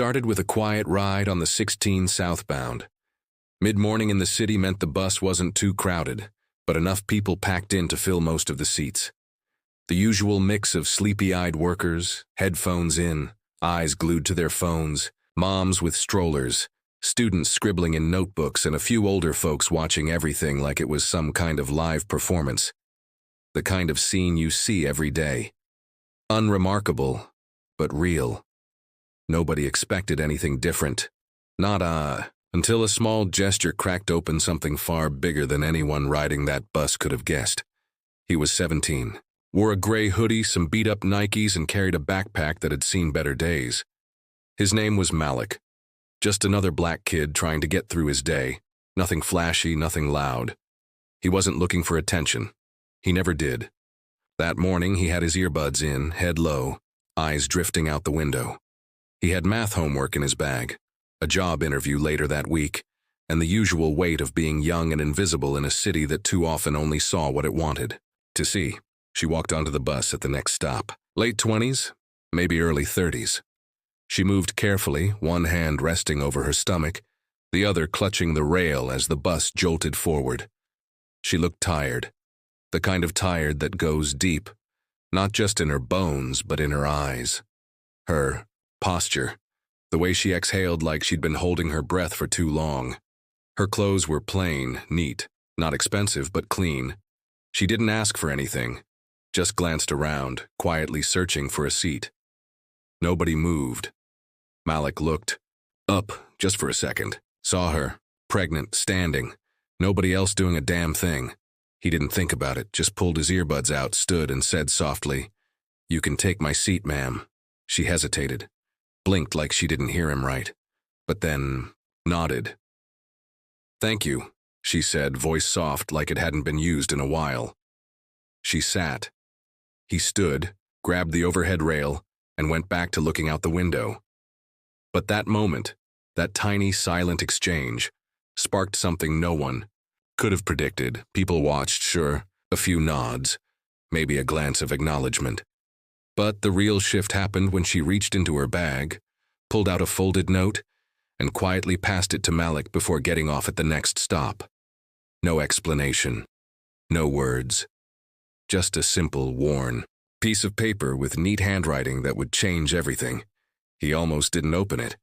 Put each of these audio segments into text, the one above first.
started with a quiet ride on the 16 southbound. Mid-morning in the city meant the bus wasn't too crowded, but enough people packed in to fill most of the seats. The usual mix of sleepy-eyed workers, headphones in, eyes glued to their phones, moms with strollers, students scribbling in notebooks, and a few older folks watching everything like it was some kind of live performance. The kind of scene you see every day. Unremarkable, but real. Nobody expected anything different. Not until a small gesture cracked open something far bigger than anyone riding that bus could have guessed. He was 17, wore a gray hoodie, some beat-up Nikes, and carried a backpack that had seen better days. His name was Malik. Just another black kid trying to get through his day. Nothing flashy, nothing loud. He wasn't looking for attention. He never did. That morning, he had his earbuds in, head low, eyes drifting out the window. He had math homework in his bag, a job interview later that week, and the usual weight of being young and invisible in a city that too often only saw what it wanted to see. She walked onto the bus at the next stop. Late 20s, maybe early 30s. She moved carefully, one hand resting over her stomach, the other clutching the rail as the bus jolted forward. She looked tired, the kind of tired that goes deep, not just in her bones, but in her eyes. Her posture, the way she exhaled like she'd been holding her breath for too long. Her clothes were plain, neat, not expensive, but clean. She didn't ask for anything, just glanced around, quietly searching for a seat. Nobody moved. Malik looked up just for a second, saw her, pregnant, standing, nobody else doing a damn thing. He didn't think about it, just pulled his earbuds out, stood, and said softly, "You can take my seat, ma'am." She hesitated, blinked like she didn't hear him right, but then nodded. "Thank you," she said, voice soft like it hadn't been used in a while. She sat. He stood, grabbed the overhead rail, and went back to looking out the window. But that moment, that tiny silent exchange, sparked something no one could have predicted. People watched, sure, a few nods, maybe a glance of acknowledgement. But the real shift happened when she reached into her bag, pulled out a folded note, and quietly passed it to Malik before getting off at the next stop. No explanation, no words. Just a simple, worn piece of paper with neat handwriting that would change everything. He almost didn't open it,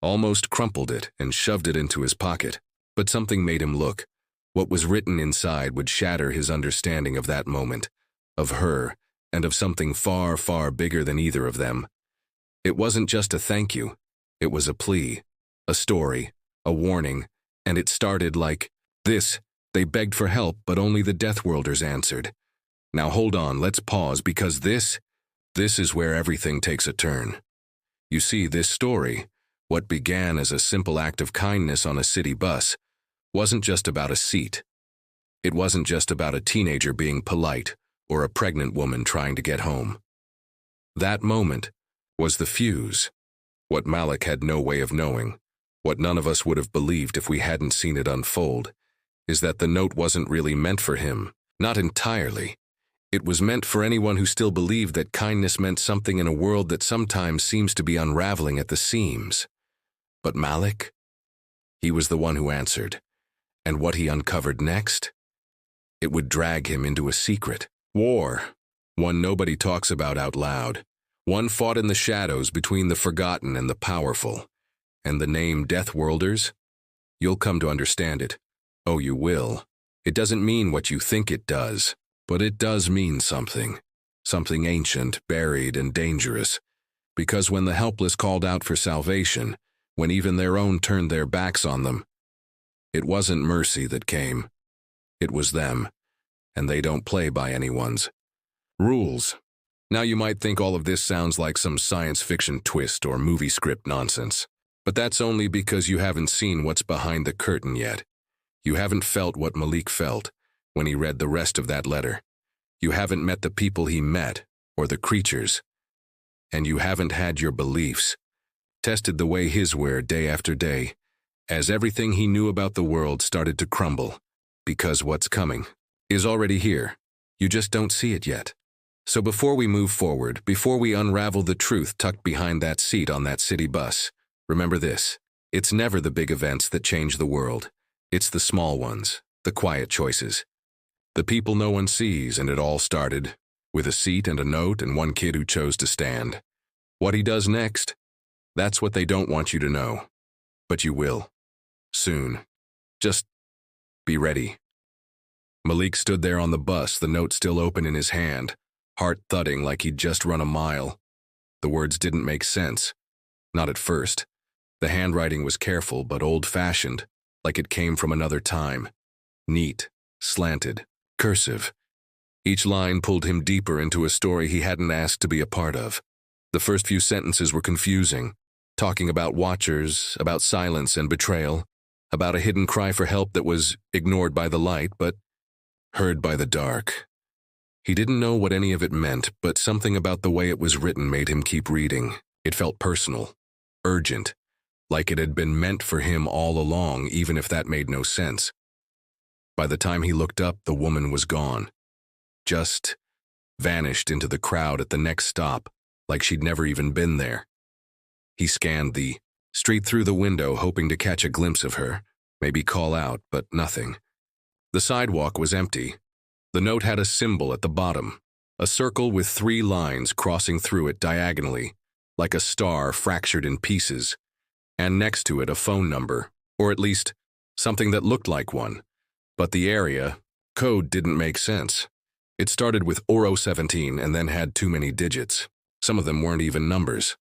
almost crumpled it and shoved it into his pocket. But something made him look. What was written inside would shatter his understanding of that moment, of her, and of something far, far bigger than either of them. It wasn't just a thank you. It was a plea, a story, a warning, and it started like this. They begged for help, but only the Deathworlders answered. Now hold on, let's pause, because this is where everything takes a turn. You see, this story, what began as a simple act of kindness on a city bus, wasn't just about a seat. It wasn't just about a teenager being polite or a pregnant woman trying to get home. That moment was the fuse. What Malik had no way of knowing, what none of us would have believed if we hadn't seen it unfold, is that the note wasn't really meant for him, not entirely. It was meant for anyone who still believed that kindness meant something in a world that sometimes seems to be unraveling at the seams. But Malik? He was the one who answered. And what he uncovered next? It would drag him into a secret war, one nobody talks about out loud, one fought in the shadows between the forgotten and the powerful. And the name Deathworlders? You'll come to understand it. Oh, you will. It doesn't mean what you think it does, but it does mean something. Something ancient, buried, and dangerous. Because when the helpless called out for salvation, when even their own turned their backs on them, it wasn't mercy that came. It was them, and they don't play by anyone's rules. Now you might think all of this sounds like some science fiction twist or movie script nonsense, but that's only because you haven't seen what's behind the curtain yet. You haven't felt what Malik felt when he read the rest of that letter. You haven't met the people he met, or the creatures. And you haven't had your beliefs tested the way his were day after day, as everything he knew about the world started to crumble, because what's coming is already here. You just don't see it yet. So before we move forward, before we unravel the truth tucked behind that seat on that city bus, Remember this. It's never the big events that change the world. It's the small ones, the quiet choices. The people no one sees, and it all started with a seat and a note and one kid who chose to stand. What he does next, that's what they don't want you to know. But you will. Soon. Just be ready. Malik stood there on the bus, the note still open in his hand, heart thudding like he'd just run a mile. The words didn't make sense. Not at first. The handwriting was careful but old-fashioned, like it came from another time. Neat, slanted, cursive. Each line pulled him deeper into a story he hadn't asked to be a part of. The first few sentences were confusing, talking about watchers, about silence and betrayal, about a hidden cry for help that was ignored by the light but heard by the dark. He didn't know what any of it meant, but something about the way it was written made him keep reading. It felt personal, urgent, like it had been meant for him all along, even if that made no sense. By the time he looked up, the woman was gone. Just vanished into the crowd at the next stop, like she'd never even been there. He scanned the street through the window, hoping to catch a glimpse of her, maybe call out, but nothing. The sidewalk was empty. The note had a symbol at the bottom, a circle with 3 lines crossing through it diagonally, like a star fractured in pieces, and next to it a phone number, or at least something that looked like one. But the area code didn't make sense. It started with Oro 17 and then had too many digits. Some of them weren't even numbers.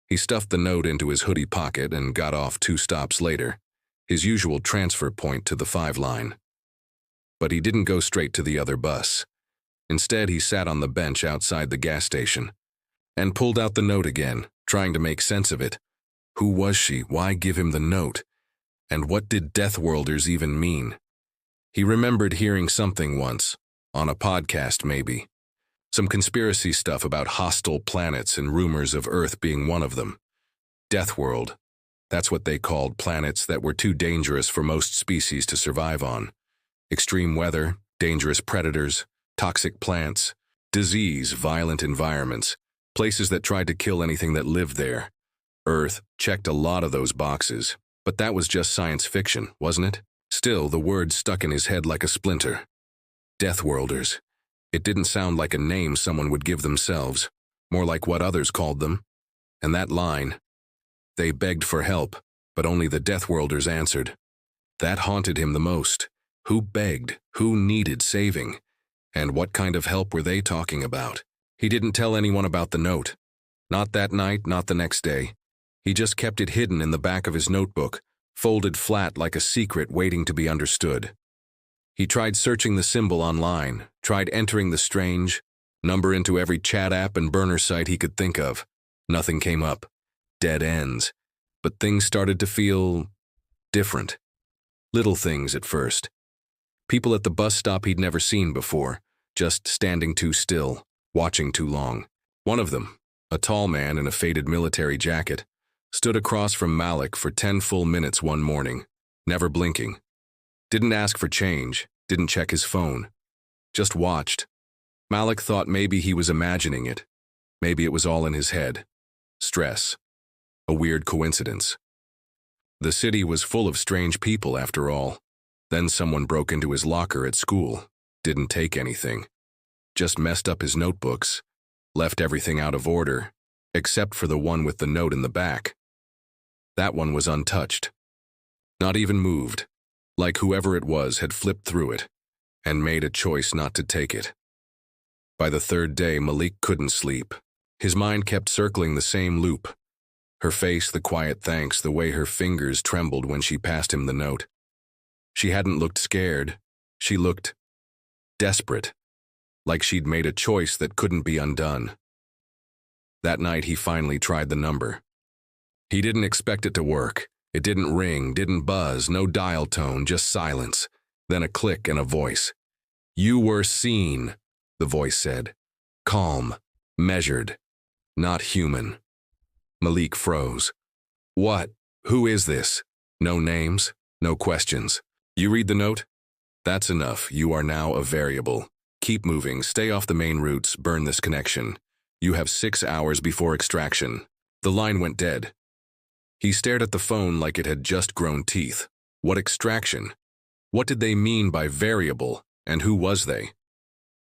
He stuffed the note into his hoodie pocket and got off 2 stops later, his usual transfer point to the 5 line. But he didn't go straight to the other bus. Instead, he sat on the bench outside the gas station and pulled out the note again, trying to make sense of it. Who was she? Why give him the note? And what did Deathworlders even mean? He remembered hearing something once, on a podcast maybe. Some conspiracy stuff about hostile planets and rumors of Earth being one of them. Deathworld. That's what they called planets that were too dangerous for most species to survive on. Extreme weather, dangerous predators, toxic plants, disease, violent environments, places that tried to kill anything that lived there. Earth checked a lot of those boxes, but that was just science fiction, wasn't it? Still, the word stuck in his head like a splinter. Deathworlders. It didn't sound like a name someone would give themselves, more like what others called them. And that line, they begged for help, but only the Deathworlders answered. That haunted him the most. Who begged? Who needed saving? And what kind of help were they talking about? He didn't tell anyone about the note. Not that night, not the next day. He just kept it hidden in the back of his notebook, folded flat like a secret waiting to be understood. He tried searching the symbol online, tried entering the strange number into every chat app and burner site he could think of. Nothing came up. Dead ends. But things started to feel different. Little things at first. People at the bus stop he'd never seen before, just standing too still, watching too long. One of them, a tall man in a faded military jacket, stood across from Malik for 10 full minutes one morning, never blinking. Didn't ask for change, didn't check his phone. Just watched. Malik thought maybe he was imagining it. Maybe it was all in his head. Stress. A weird coincidence. The city was full of strange people after all. Then someone broke into his locker at school, didn't take anything. Just messed up his notebooks, left everything out of order, except for the one with the note in the back. That one was untouched. Not even moved, like whoever it was had flipped through it and made a choice not to take it. By the 3rd day, Malik couldn't sleep. His mind kept circling the same loop. Her face, the quiet thanks, the way her fingers trembled when she passed him the note. She hadn't looked scared. She looked desperate, like she'd made a choice that couldn't be undone. That night, he finally tried the number. He didn't expect it to work. It didn't ring, didn't buzz, no dial tone, just silence. Then a click and a voice. "You were seen," the voice said. Calm, measured, not human. Malik froze. What? Who is this? No names, no questions. You read the note? That's enough. You are now a variable. Keep moving, stay off the main routes, burn this connection. You have 6 hours before extraction. The line went dead. He stared at the phone like it had just grown teeth. What extraction? What did they mean by variable, and who was they?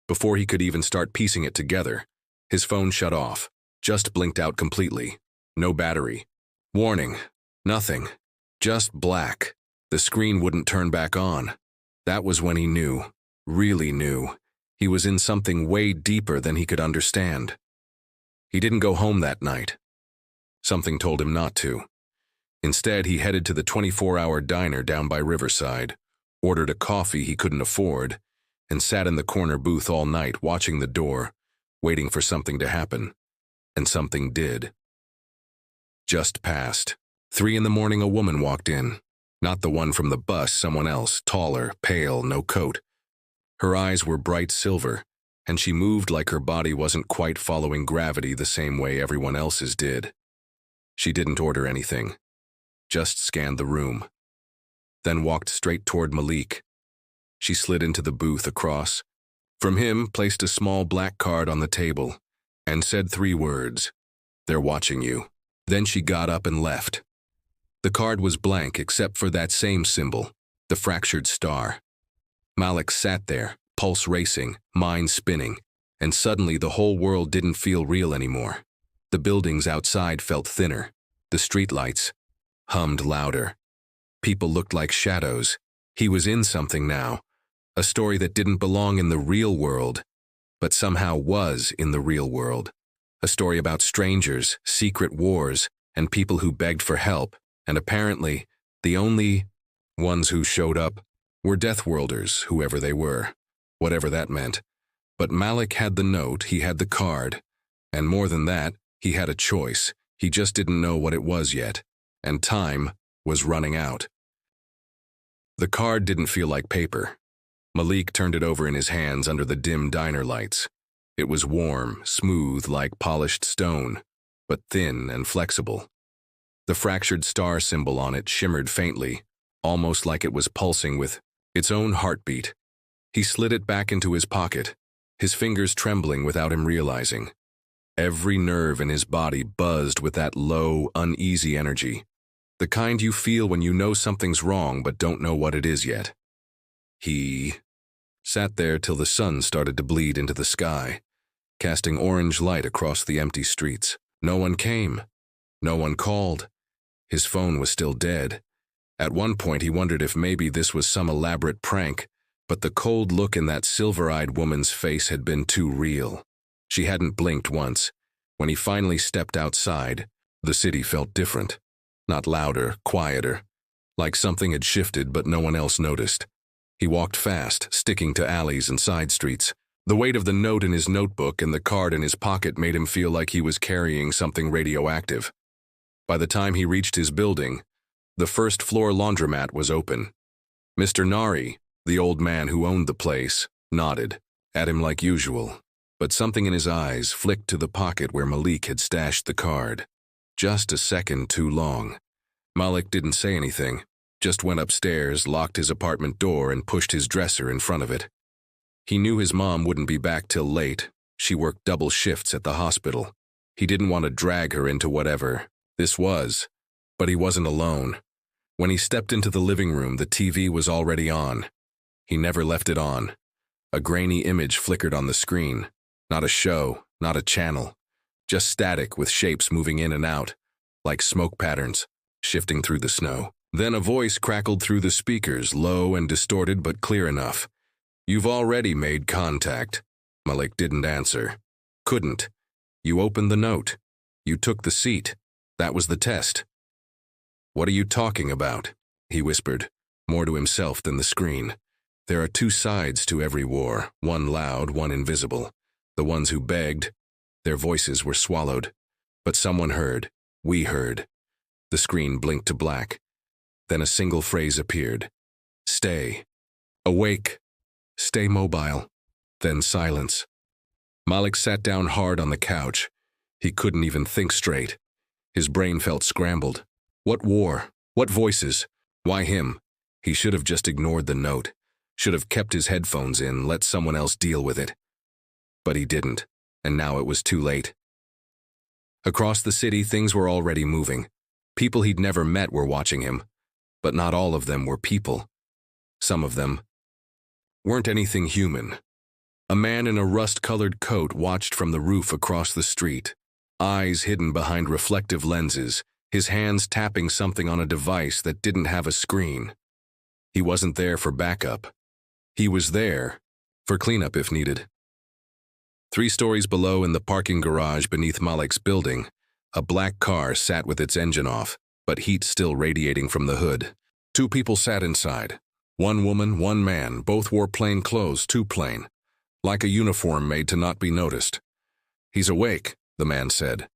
Before he could even start piecing it together, his phone shut off, just blinked out completely. No battery. Warning. Nothing. Just black. The screen wouldn't turn back on. That was when he knew, really knew, he was in something way deeper than he could understand. He didn't go home that night. Something told him not to. Instead, he headed to the 24-hour diner down by Riverside, ordered a coffee he couldn't afford, and sat in the corner booth all night watching the door, waiting for something to happen. And something did. Just past 3 in the morning, a woman walked in. Not the one from the bus, someone else, taller, pale, no coat. Her eyes were bright silver, and she moved like her body wasn't quite following gravity the same way everyone else's did. She didn't order anything, just scanned the room, then walked straight toward Malik. She slid into the booth across from him, placed a small black card on the table, and said 3 words, "They're watching you." Then she got up and left. The card was blank except for that same symbol, the fractured star. Malik sat there, pulse racing, mind spinning, and suddenly the whole world didn't feel real anymore. The buildings outside felt thinner. The streetlights hummed louder. People looked like shadows. He was in something now, a story that didn't belong in the real world, but somehow was in the real world. A story about strangers, secret wars, and people who begged for help, and apparently, the only ones who showed up were Deathworlders, whoever they were, whatever that meant. But Malik had the note, he had the card, and more than that, he had a choice. He just didn't know what it was yet, and time was running out. The card didn't feel like paper. Malik turned it over in his hands under the dim diner lights. It was warm, smooth like polished stone, but thin and flexible. The fractured star symbol on it shimmered faintly, almost like it was pulsing with its own heartbeat. He slid it back into his pocket, his fingers trembling without him realizing. Every nerve in his body buzzed with that low, uneasy energy, the kind you feel when you know something's wrong but don't know what it is yet. He sat there till the sun started to bleed into the sky, casting orange light across the empty streets. No one came. No one called. His phone was still dead. At one point he wondered if maybe this was some elaborate prank, but the cold look in that silver-eyed woman's face had been too real. She hadn't blinked once. When he finally stepped outside, the city felt different. Not louder, quieter. Like something had shifted but no one else noticed. He walked fast, sticking to alleys and side streets. The weight of the note in his notebook and the card in his pocket made him feel like he was carrying something radioactive. By the time he reached his building, the first-floor laundromat was open. Mr. Nari, the old man who owned the place, nodded at him like usual, but something in his eyes flicked to the pocket where Malik had stashed the card. Just a second too long. Malik didn't say anything, just went upstairs, locked his apartment door, and pushed his dresser in front of it. He knew his mom wouldn't be back till late. She worked double shifts at the hospital. He didn't want to drag her into whatever this was, but he wasn't alone. When he stepped into the living room, the TV was already on. He never left it on. A grainy image flickered on the screen. Not a show, not a channel. Just static with shapes moving in and out, like smoke patterns, shifting through the snow. Then a voice crackled through the speakers, low and distorted but clear enough. "You've already made contact." Malik didn't answer. Couldn't. "You opened the note. You took the seat. That was the test." "What are you talking about?" he whispered, more to himself than the screen. There are 2 sides to every war, one loud, one invisible. The ones who begged, their voices were swallowed. But someone heard. We heard. The screen blinked to black. Then a single phrase appeared. "Stay. Awake. Stay mobile." Then silence. Malik sat down hard on the couch. He couldn't even think straight. His brain felt scrambled. What war? What voices? Why him? He should have just ignored the note. Should have kept his headphones in, let someone else deal with it. But he didn't, and now it was too late. Across the city, things were already moving. People he'd never met were watching him, but not all of them were people. Some of them weren't anything human. A man in a rust-colored coat watched from the roof across the street, eyes hidden behind reflective lenses, his hands tapping something on a device that didn't have a screen. He wasn't there for backup. He was there for cleanup if needed. 3 stories below in the parking garage beneath Malik's building, a black car sat with its engine off, but heat still radiating from the hood. 2 people sat inside. 1 woman, 1 man, both wore plain clothes, too plain, like a uniform made to not be noticed. "He's awake," the man said.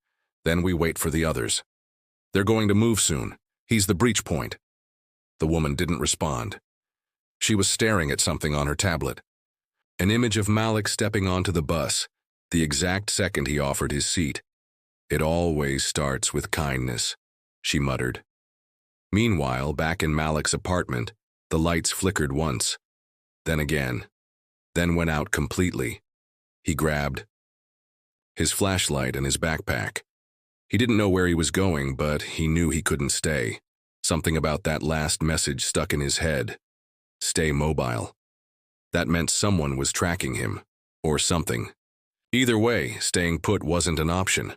"Then we wait for the others. They're going to move soon. He's the breach point." The woman didn't respond. She was staring at something on her tablet. An image of Malik stepping onto the bus, the exact second he offered his seat. "It always starts with kindness," she muttered. Meanwhile, back in Malik's apartment, the lights flickered once, then again, then went out completely. He grabbed his flashlight and his backpack. He didn't know where he was going, but he knew he couldn't stay. Something about that last message stuck in his head. Stay mobile. That meant someone was tracking him, or something. Either way, staying put wasn't an option.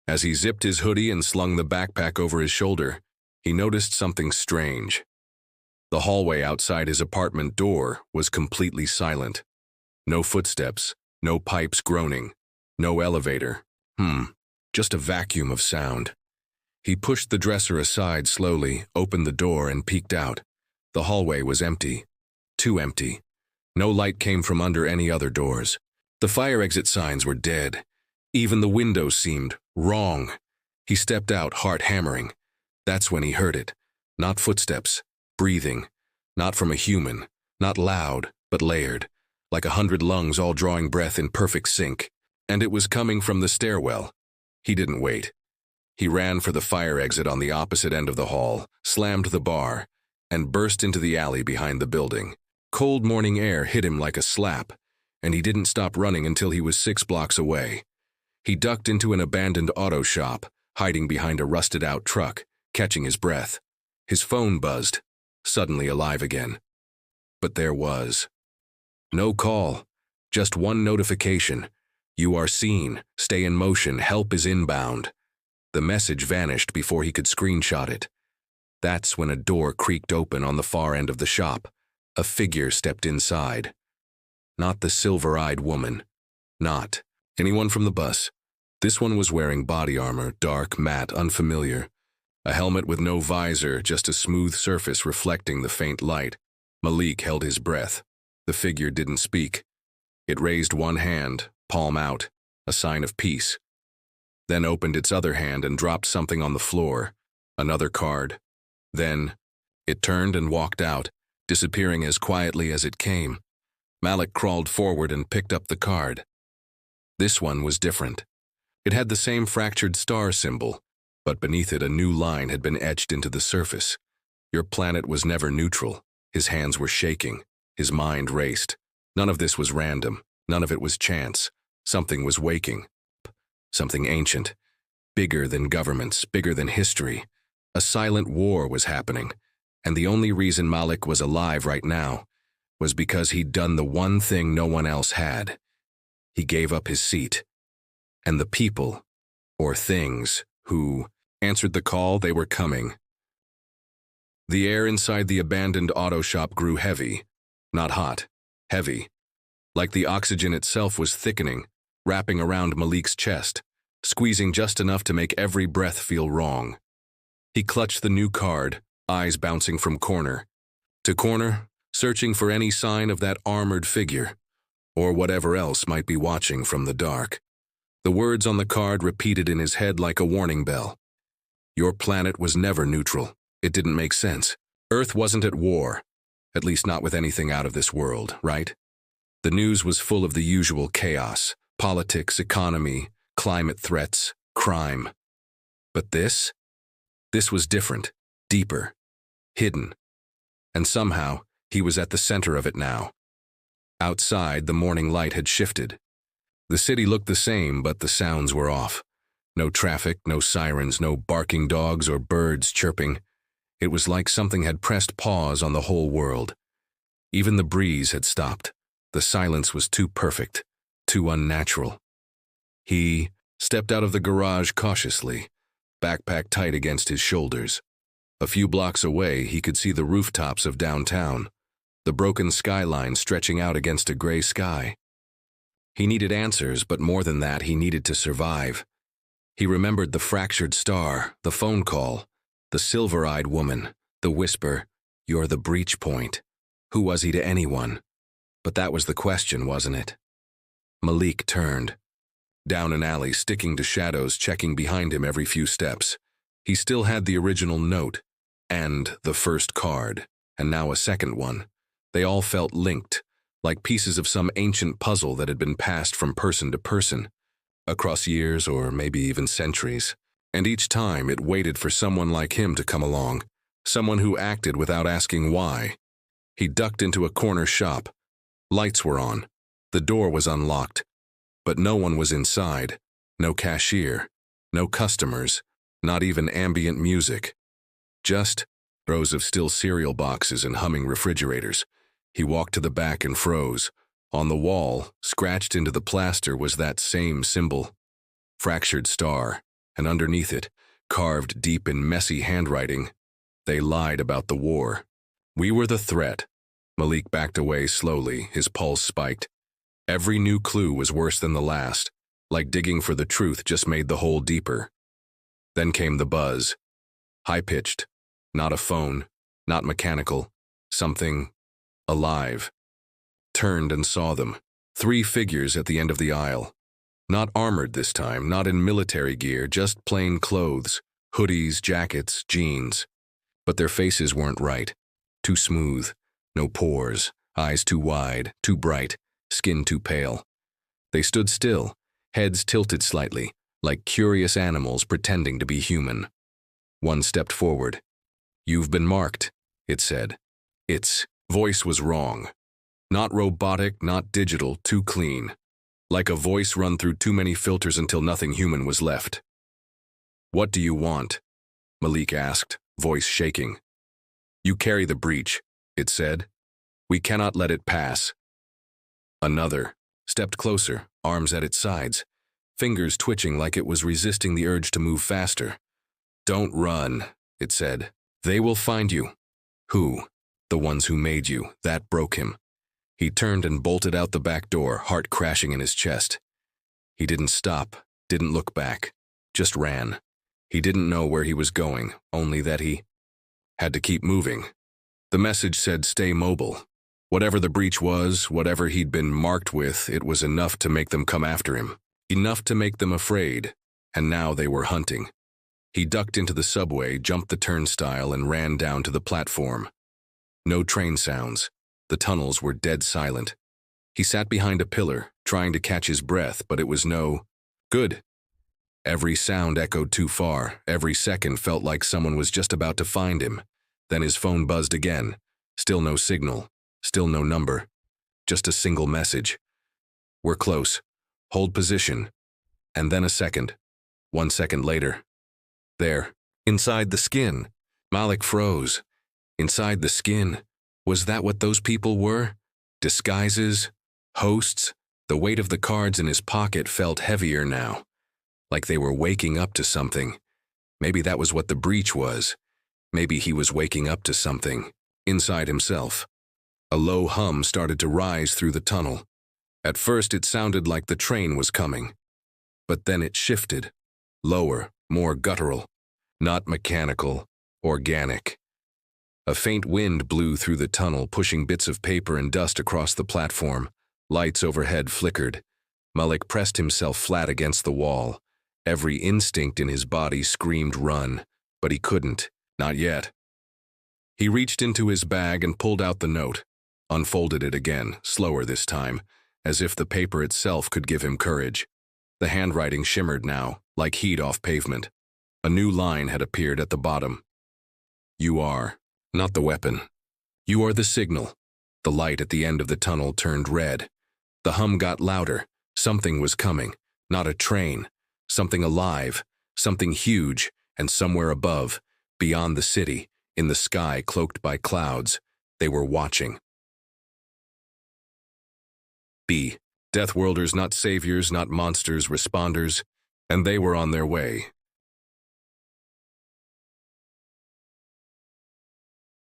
As he zipped his hoodie and slung the backpack over his shoulder, he noticed something strange. The hallway outside his apartment door was completely silent. No footsteps, no pipes groaning, no elevator. Just a vacuum of sound. He pushed the dresser aside slowly, opened the door, and peeked out. The hallway was empty. Too empty. No light came from under any other doors. The fire exit signs were dead. Even the windows seemed wrong. He stepped out, heart hammering. That's when he heard it. Not footsteps. Breathing. Not from a human. Not loud, but layered. Like 100 lungs all drawing breath in perfect sync. And it was coming from the stairwell. He didn't wait. He ran for the fire exit on the opposite end of the hall, slammed the bar, and burst into the alley behind the building. Cold morning air hit him like a slap, and he didn't stop running until he was 6 blocks away. He ducked into an abandoned auto shop, hiding behind a rusted-out truck, catching his breath. His phone buzzed, suddenly alive again. But there was no call, just one notification. "You are seen. Stay in motion. Help is inbound." The message vanished before he could screenshot it. That's when a door creaked open on the far end of the shop. A figure stepped inside. Not the silver-eyed woman. Not anyone from the bus. This one was wearing body armor, dark, matte, unfamiliar. A helmet with no visor, just a smooth surface reflecting the faint light. Malik held his breath. The figure didn't speak. It raised one hand, palm out, a sign of peace. Then opened its other hand and dropped something on the floor, another card. Then it turned and walked out, disappearing as quietly as it came. Malik crawled forward and picked up the card. This one was different. It had the same fractured star symbol, but beneath it a new line had been etched into the surface. Your planet was never neutral. His hands were shaking. His mind raced. None of this was random. None of it was chance. Something was waking. Something ancient. Bigger than governments, bigger than history. A silent war was happening, and the only reason Malik was alive right now was because he'd done the one thing no one else had. He gave up his seat. And the people, or things, who answered the call, they were coming. The air inside the abandoned auto shop grew heavy. Not hot, heavy. Like the oxygen itself was thickening, wrapping around Malik's chest, squeezing just enough to make every breath feel wrong. He clutched the new card, eyes bouncing from corner to corner, searching for any sign of that armored figure, or whatever else might be watching from the dark. The words on the card repeated in his head like a warning bell. Your planet was never neutral. It didn't make sense. Earth wasn't at war, at least not with anything out of this world, right? The news was full of the usual chaos, politics, economy, climate threats, crime. But this was different, deeper, hidden. And somehow, he was at the center of it now. Outside, the morning light had shifted. The city looked the same, but the sounds were off. No traffic, no sirens, no barking dogs or birds chirping. It was like something had pressed pause on the whole world. Even the breeze had stopped. The silence was too perfect, too unnatural. He stepped out of the garage cautiously, backpack tight against his shoulders. A few blocks away, he could see the rooftops of downtown, the broken skyline stretching out against a gray sky. He needed answers, but more than that, he needed to survive. He remembered the fractured star, the phone call, the silver-eyed woman, the whisper, "You're the breach point." Who was he to anyone? But that was the question, wasn't it? Malik turned. Down an alley, sticking to shadows, checking behind him every few steps. He still had the original note, and the first card, and now a second one. They all felt linked, like pieces of some ancient puzzle that had been passed from person to person, across years or maybe even centuries. And each time it waited for someone like him to come along, someone who acted without asking why. He ducked into a corner shop. Lights were on. The door was unlocked. But no one was inside. No cashier. No customers. Not even ambient music. Just rows of still cereal boxes and humming refrigerators. He walked to the back and froze. On the wall, scratched into the plaster, was that same symbol. Fractured star. And underneath it, carved deep in messy handwriting, they lied about the war. We were the threat. Malik backed away slowly, his pulse spiked. Every new clue was worse than the last, like digging for the truth just made the hole deeper. Then came the buzz. High-pitched, not a phone, not mechanical, something alive. Turned and saw them, 3 figures at the end of the aisle. Not armored this time, not in military gear, just plain clothes, hoodies, jackets, jeans. But their faces weren't right. Too smooth, no pores, eyes too wide, too bright, skin too pale. They stood still, heads tilted slightly, like curious animals pretending to be human. One stepped forward. "You've been marked," it said. Its voice was wrong. Not robotic, not digital, too clean. Like a voice run through too many filters until nothing human was left. "What do you want?" Malik asked, voice shaking. "You carry the breach," it said. "We cannot let it pass." Another stepped closer, arms at its sides, fingers twitching like it was resisting the urge to move faster. "Don't run," it said. "They will find you." Who? The ones who made you. That broke him. He turned and bolted out the back door, heart crashing in his chest. He didn't stop, didn't look back, just ran. He didn't know where he was going, only that he had to keep moving. The message said stay mobile. Whatever the breach was, whatever he'd been marked with, it was enough to make them come after him. Enough to make them afraid. And now they were hunting. He ducked into the subway, jumped the turnstile, and ran down to the platform. No train sounds. The tunnels were dead silent. He sat behind a pillar, trying to catch his breath, but it was no good. Every sound echoed too far. Every second felt like someone was just about to find him. Then his phone buzzed again. Still no signal. Still no number. Just a single message. "We're close. Hold position." And then a second. 1 second later. There. Inside the skin. Malik froze. Inside the skin. Was that what those people were? Disguises? Hosts? The weight of the cards in his pocket felt heavier now. Like they were waking up to something. Maybe that was what the breach was. Maybe he was waking up to something. Inside himself. A low hum started to rise through the tunnel. At first it sounded like the train was coming. But then it shifted. Lower, more guttural. Not mechanical. Organic. A faint wind blew through the tunnel, pushing bits of paper and dust across the platform. Lights overhead flickered. Malik pressed himself flat against the wall. Every instinct in his body screamed run, but he couldn't. Not yet. He reached into his bag and pulled out the note, unfolded it again, slower this time, as if the paper itself could give him courage. The handwriting shimmered now, like heat off pavement. A new line had appeared at the bottom. "You are not the weapon. You are the signal." The light at the end of the tunnel turned red. The hum got louder. Something was coming. Not a train. Something alive, something huge, and somewhere above, beyond the city, in the sky cloaked by clouds, they were watching. B. Deathworlders, not saviors, not monsters, responders, and they were on their way.